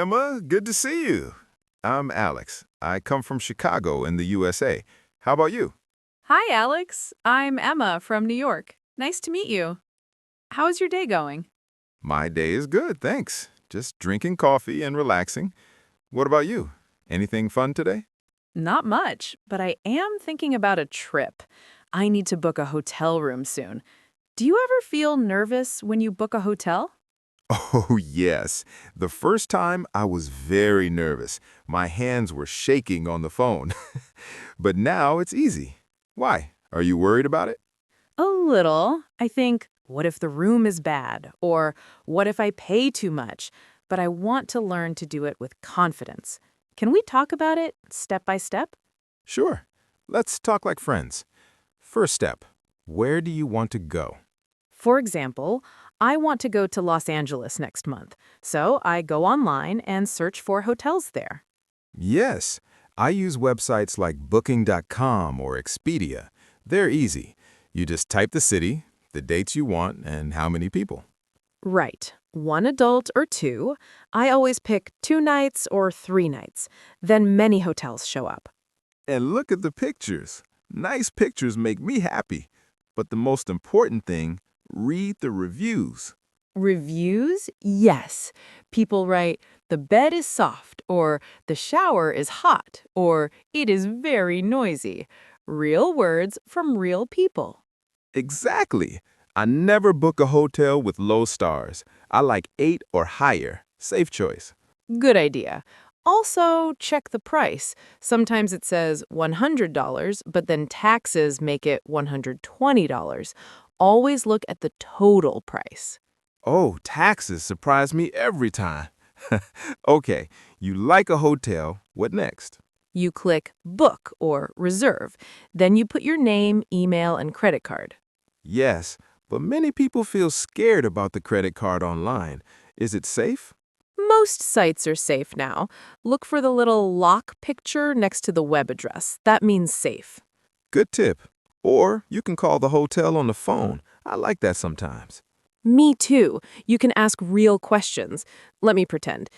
Emma. Good to see you. I'm Alex. I come from Chicago in the USA. How about you? Hi, Alex. I'm Emma from New York. Nice to meet you. How's your day going? My day is good, thanks. Just drinking coffee and relaxing. What about you? Anything fun today? Not much, but I am thinking about a trip. I need to book a hotel room soon. Do you ever feel nervous when you book a hotel? Oh, yes. The first time I was very nervous. My hands were shaking on the phone. But now it's easy. Why? Are you worried about it? A little. I think, what if the room is bad? Or what if I pay too much? But I want to learn to do it with confidence. Can we talk about it step by step? Sure. Let's talk like friends. First step. Where do you want to go? For example, I want to go to Los Angeles next month, so I go online and search for hotels there. Yes, I use websites like Booking.com or Expedia. They're easy. You just type the city, the dates you want, and how many people. Right. One adult or two. I always pick 2 nights or 3 nights. Then many hotels show up. And look at the pictures. Nice pictures make me happy. But the most important thing, read the reviews. Reviews? Yes. People write, the bed is soft, or the shower is hot, or it is very noisy. Real words from real people. Exactly. I never book a hotel with low stars. I like 8 or higher. Safe choice. Good idea. Also, check the price. Sometimes it says $100, but then taxes make it $120. Always look at the total price. Oh, taxes surprise me every time. Okay, you like a hotel. What next? You click Book or Reserve. Then you put your name, email, and credit card. Yes, but many people feel scared about the credit card online. Is it safe? Most sites are safe now. Look for the little lock picture next to the web address. That means safe. Good tip. Or you can call the hotel on the phone. I like that sometimes. Me too. You can ask real questions. Let me pretend.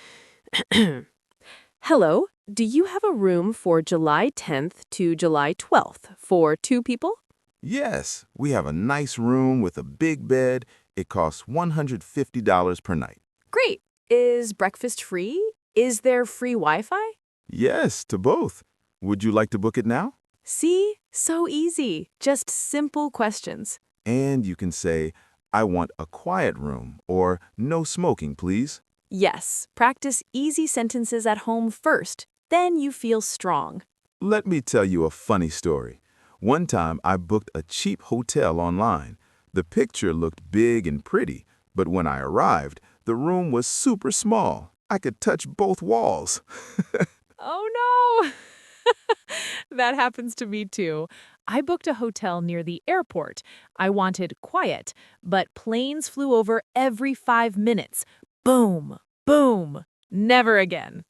Hello, do you have a room for July 10th to July 12th for 2 people? Yes, we have a nice room with a big bed. It costs $150 per night. Great. Is breakfast free? Is there free Wi-Fi? Yes, to both. Would you like to book it now? See? So easy. Just simple questions. And you can say, I want a quiet room or no smoking, please. Yes, practice easy sentences at home first. Then you feel strong. Let me tell you a funny story. One time I booked a cheap hotel online. The picture looked big and pretty, but when I arrived, the room was super small. I could touch both walls. Oh no! That happens to me too. I booked a hotel near the airport. I wanted quiet, but planes flew over every 5 minutes. Boom, boom. Never again.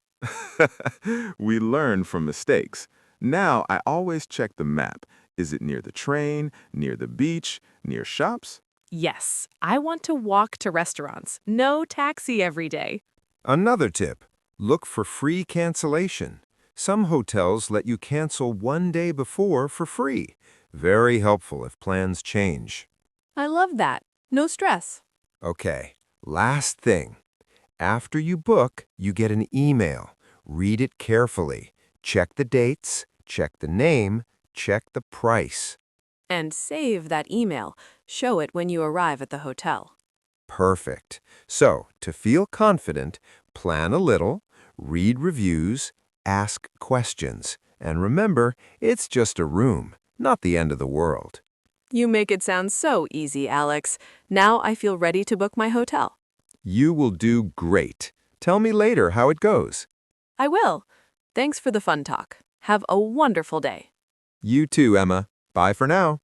We learn from mistakes. Now I always check the map. Is it near the train, near the beach, near shops? Yes, I want to walk to restaurants. No taxi every day. Another tip, look for free cancellation. Some hotels let you cancel one day before for free. Very helpful if plans change. I love that. No stress. Okay, last thing. After you book, you get an email. Read it carefully. Check the dates, check the name, check the price. And save that email. Show it when you arrive at the hotel. Perfect. So, to feel confident, plan a little, read reviews, ask questions. And remember, it's just a room, not the end of the world. You make it sound so easy, Alex. Now I feel ready to book my hotel. You will do great. Tell me later how it goes. I will. Thanks for the fun talk. Have a wonderful day. You too, Emma. Bye for now.